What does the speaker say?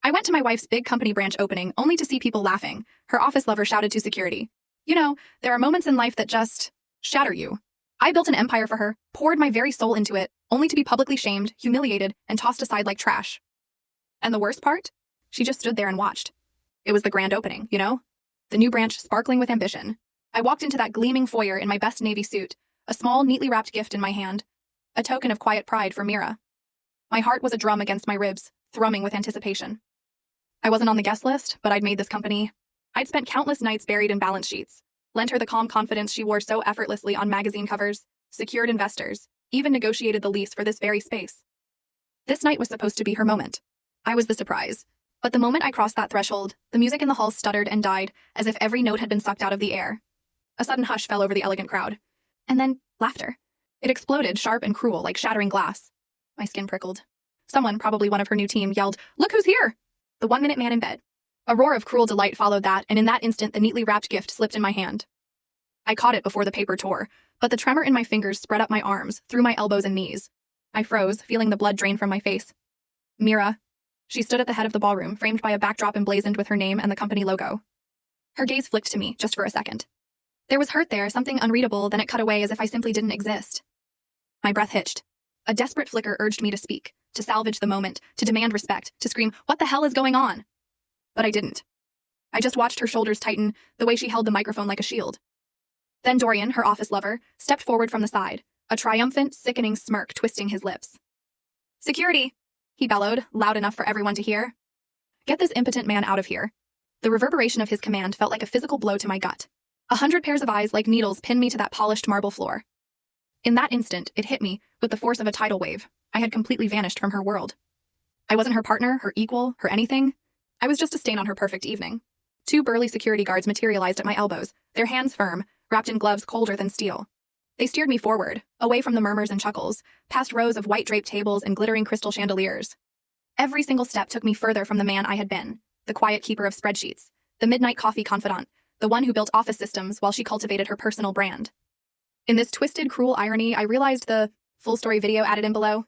I went to my wife's big company branch opening only to see people laughing. Her office lover shouted to security. You know, there are moments in life that just shatter you. I built an empire for her, poured my very soul into it, only to be publicly shamed, humiliated, and tossed aside like trash. And the worst part? She just stood there and watched. It was the grand opening, you know? The new branch sparkling with ambition. I walked into that gleaming foyer in my best navy suit, a small, neatly wrapped gift in my hand, a token of quiet pride for Mira. My heart was a drum against my ribs, thrumming with anticipation. I wasn't on the guest list, but I'd made this company. I'd spent countless nights buried in balance sheets, lent her the calm confidence she wore so effortlessly on magazine covers, secured investors, even negotiated the lease for this very space. This night was supposed to be her moment. I was the surprise. But the moment I crossed that threshold, the music in the hall stuttered and died, as if every note had been sucked out of the air. A sudden hush fell over the elegant crowd. And then, laughter. It exploded, sharp and cruel, like shattering glass. My skin prickled. Someone, probably one of her new team, yelled, "Look who's here!" The 1-minute man in bed. A roar of cruel delight followed that, and in that instant the neatly wrapped gift slipped in my hand. I caught it before the paper tore, but the tremor in my fingers spread up my arms, through my elbows and knees. I froze, feeling the blood drain from my face. Mira. She stood at the head of the ballroom, framed by a backdrop emblazoned with her name and the company logo. Her gaze flicked to me, just for a second. There was hurt there, something unreadable, then it cut away as if I simply didn't exist. My breath hitched. A desperate flicker urged me to speak, to salvage the moment, to demand respect, to scream, "What the hell is going on?" But I didn't. I just watched her shoulders tighten, the way she held the microphone like a shield. Then Dorian, her office lover, stepped forward from the side, a triumphant, sickening smirk twisting his lips. "Security!" he bellowed, loud enough for everyone to hear. "Get this impotent man out of here." The reverberation of his command felt like a physical blow to my gut. 100 pairs of eyes like needles pinned me to that polished marble floor. In that instant, it hit me, with the force of a tidal wave. I had completely vanished from her world. I wasn't her partner, her equal, her anything. I was just a stain on her perfect evening. 2 burly security guards materialized at my elbows, their hands firm, wrapped in gloves colder than steel. They steered me forward, away from the murmurs and chuckles, past rows of white-draped tables and glittering crystal chandeliers. Every single step took me further from the man I had been, the quiet keeper of spreadsheets, the midnight coffee confidant, the one who built office systems while she cultivated her personal brand. In this twisted, cruel irony, I realized the full story video added in below.